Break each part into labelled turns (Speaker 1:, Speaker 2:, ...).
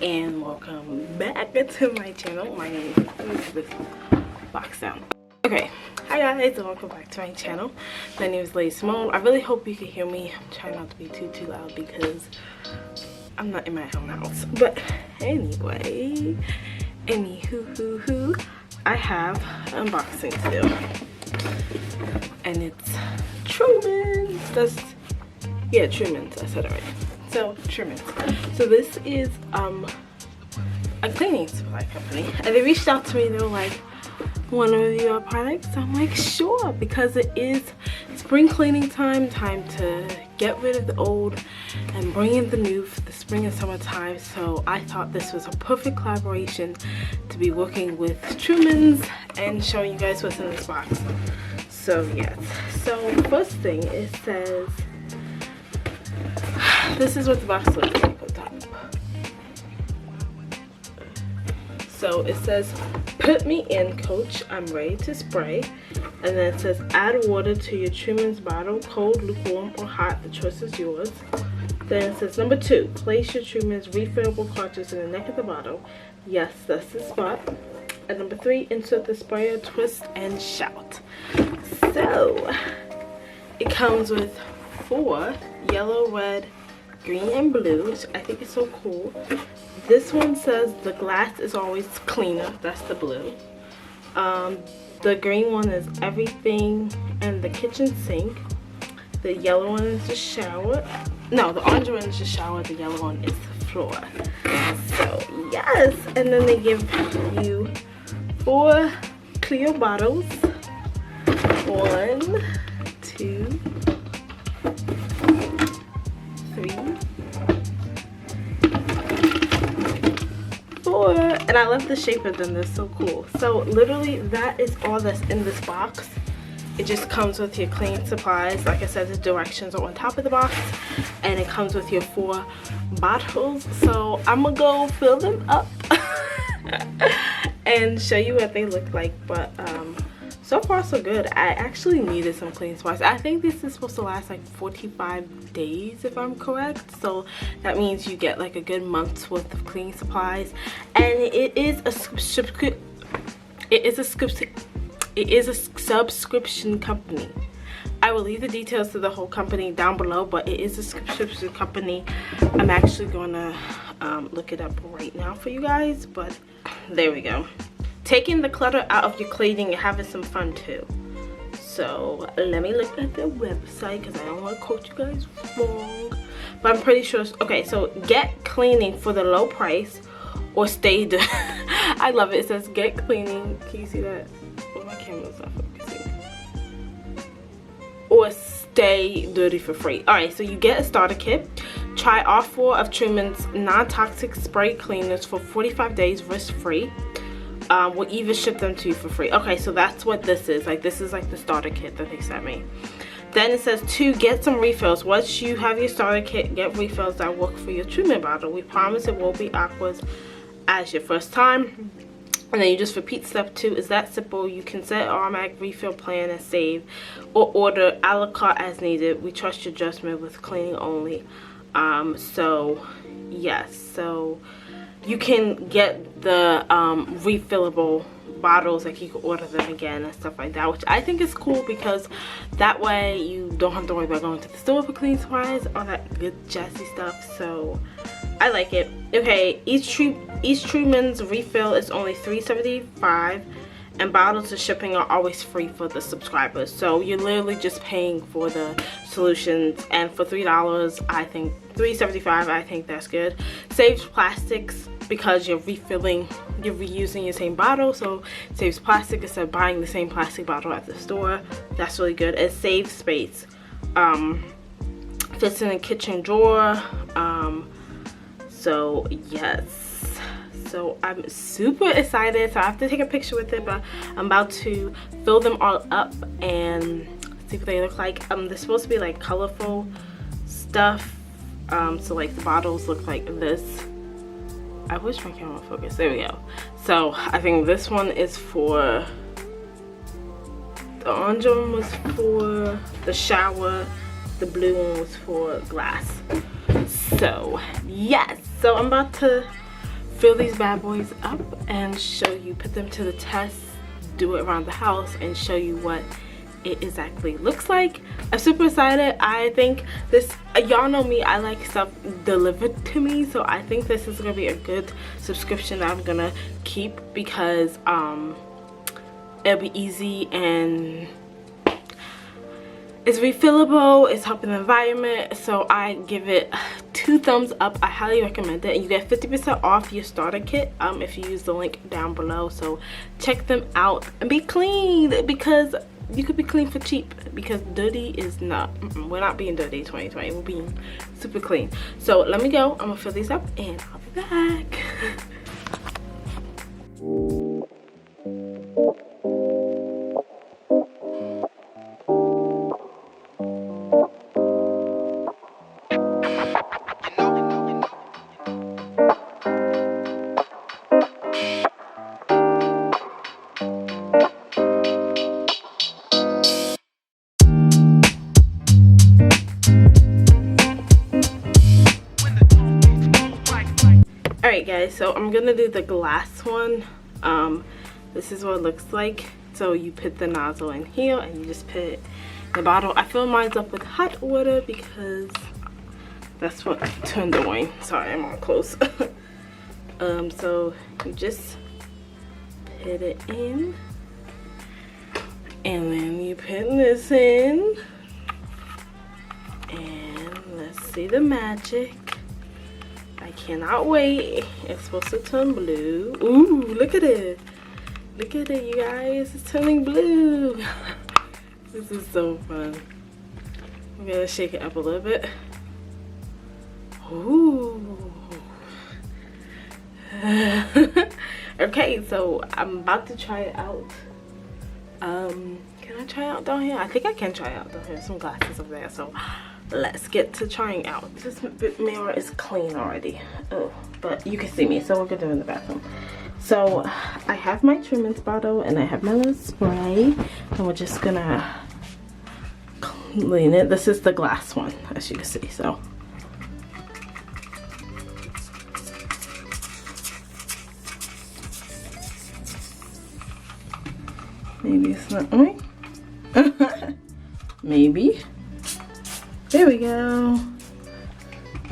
Speaker 1: and welcome back to my channel. My name is, let me put this box down. Okay, hi guys, and welcome back to my channel. My name is Lady Simone. I really hope you can hear me. I'm trying not to be too loud because I'm not in my own house. But anyway, anywho, I have an unboxing to do, and it's Truman's. Truman's. I said it right. So Truman's. So this is a cleaning supply company, and they reached out to me. They were like, "Want to review our products?" I'm like, sure, because it is spring cleaning time to get rid of the old and bring in the new for the spring and summertime. So I thought this was a perfect collaboration to be working with Trumans and showing you guys what's in this box. So yes, so first thing, it says, this is what the box looks like on top. So it says, "Put me in, coach, I'm ready to spray." And then it says, "Add water to your Truman's bottle, cold, lukewarm, or hot, the choice is yours." Then it says, "Number 2, place your Truman's refillable cartridge in the neck of the bottle." Yes, that's the spot. And number 3, insert the sprayer, twist, and shout. So it comes with 4 yellow, red, green, and blue, which I think is so cool. This one says the glass is always cleaner. That's the blue. The green one is everything and the kitchen sink. The yellow one is the shower. No, the orange one is the shower. The yellow one is the floor. So yes, and then they give you 4 clear bottles. 1, 2, 3, 4, and I love the shape of them. They're so cool. So literally that is all that's in this box. It just comes with your cleaning supplies. Like I said, the directions are on top of the box, and it comes with your 4 bottles. So I'm gonna go fill them up and show you what they look like. But so far so good. I actually needed some cleaning supplies. I think this is supposed to last like 45 days if I'm correct. So that means you get like a good month's worth of cleaning supplies. And it is a subscription company. I will leave the details to the whole company down below, but it is a subscription company. I'm actually gonna look it up right now for you guys, but there we go. Taking the clutter out of your cleaning and having some fun too. So let me look at their website because I don't want to quote you guys wrong, but I'm pretty sure. Okay, so get cleaning for the low price or stay I love it. It says get cleaning. Can you see that? Oh, my camera's not focusing. Or stay dirty for free. Alright, so you get a starter kit. Try all 4 of Truman's non-toxic spray cleaners for 45 days risk-free. We'll even ship them to you for free. Okay, so that's what this is. Like, this is like the starter kit that they sent me. Then it says 2, get some refills. Once you have your starter kit, get refills that work for your Truman bottle. We promise it won't be awkward as your first time. And then you just repeat step 2. Is that simple? You can set an automatic refill plan and save, or order a la carte as needed. We trust your judgment with cleaning only. So yes, so you can get the refillable bottles, like you can order them again and stuff like that, which I think is cool because that way you don't have to worry about going to the store for cleaning supplies, all that good jazzy stuff. So I like it. Okay, each Truman's refill is only $3.75, and bottles of shipping are always free for the subscribers. So you're literally just paying for the solutions, and for $3, I think $3.75, I think that's good. Saves plastics because you're refilling, you're reusing your same bottle, so it saves plastic instead of buying the same plastic bottle at the store. That's really good. It saves space. Fits in a kitchen drawer. So yes, so I'm super excited. So I have to take a picture with it, but I'm about to fill them all up and see what they look like. They're supposed to be like colorful stuff. So like the bottles look like this. I wish my camera would focus. There we go. So I think this one is for, the orange one was for the shower, the blue one was for glass. So yes, so I'm about to fill these bad boys up and show you, put them to the test, do it around the house and show you what it exactly looks like. I'm super excited. I think this, y'all know me, I like stuff delivered to me, so I think this is gonna be a good subscription that I'm gonna keep because it'll be easy and it's refillable, it's helping the environment, so I give it 2 thumbs up. I highly recommend it, and you get 50% off your starter kit if you use the link down below. So check them out and be clean, because you could be clean for cheap, because dirty is not, we're not being dirty 2020, we're being super clean. So let me go, I'm gonna fill these up and I'll be back. Alright guys, so I'm gonna do the glass one. This is what it looks like. So you put the nozzle in here and you just put it in the bottle. I fill mine up with hot water because that's what turned on. Sorry, I'm all close. So you just put it in, and then you put this in, and let's see the magic. I cannot wait. It's supposed to turn blue. Ooh, look at it. Look at it, you guys. It's turning blue. This is so fun. I'm gonna shake it up a little bit. Ooh. Okay, so I'm about to try it out. Can I try it out down here? I think I can try it out down here. Some glasses over there, so let's get to trying out. This mirror is clean already. Oh, but you can see me, so we're gonna do it in the bathroom. So I have my Truman's bottle and I have my little spray, and we're just gonna clean it. This is the glass one, as you can see. So maybe it's not right. Maybe. There we go.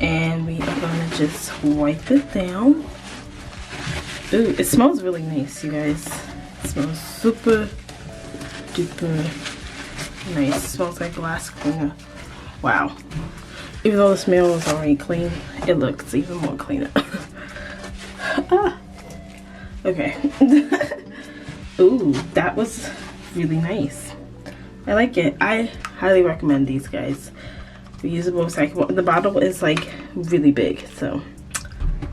Speaker 1: And we are gonna just wipe it down. Ooh, it smells really nice, you guys. It smells super duper nice. It smells like glass cleaner. Wow. Even though the smell is already clean, it looks even more cleaner. Ah. Okay. Ooh, that was really nice. I like it. I highly recommend these, guys. Reusable, recyclable. The bottle is like really big, so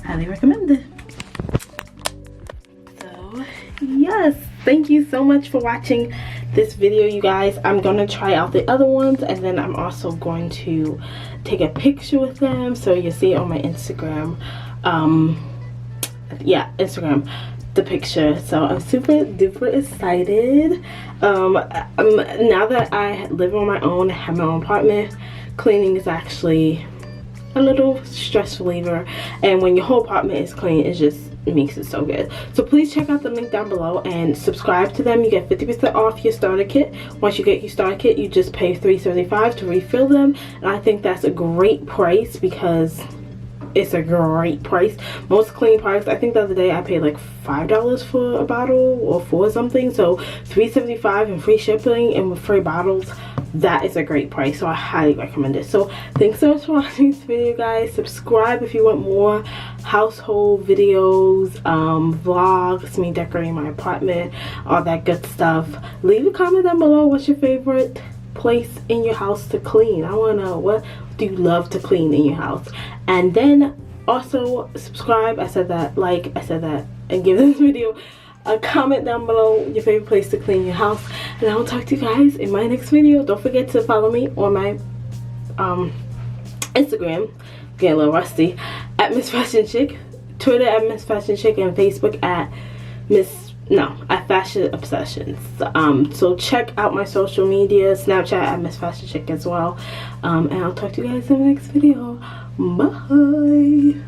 Speaker 1: highly recommend it. So yes, thank you so much for watching this video, you guys. I'm gonna try out the other ones, and then I'm also going to take a picture with them, so you'll see it on my Instagram. Yeah, Instagram, the picture. So I'm super duper excited. Now that I live on my own, have my own apartment, cleaning is actually a little stress reliever, and when your whole apartment is clean, it just makes it so good. So please check out the link down below and subscribe to them. You get 50% off your starter kit. Once you get your starter kit, you just pay $3.75 to refill them, and I think that's a great price because it's a great price. Most clean products, I think the other day I paid like $5 for a bottle or for something, so $3.75 and free shipping and with free bottles, that is a great price. So I highly recommend it. So thanks so much for watching this video, guys. Subscribe if you want more household videos, vlogs, me decorating my apartment, all that good stuff. Leave a comment down below. What's your favorite place in your house to clean? I want to know, what do you love to clean in your house? And then also subscribe, I said that, like I said that, and give this video a comment down below your favorite place to clean your house, and I will talk to you guys in my next video. Don't forget to follow me on my Instagram, getting a little rusty, at Miss Fashion Chick, Twitter at Miss Fashion Chick, and Facebook at Fashion Obsessions. So check out my social media, Snapchat at Miss Fashion Chick as well, and I'll talk to you guys in the next video. Bye.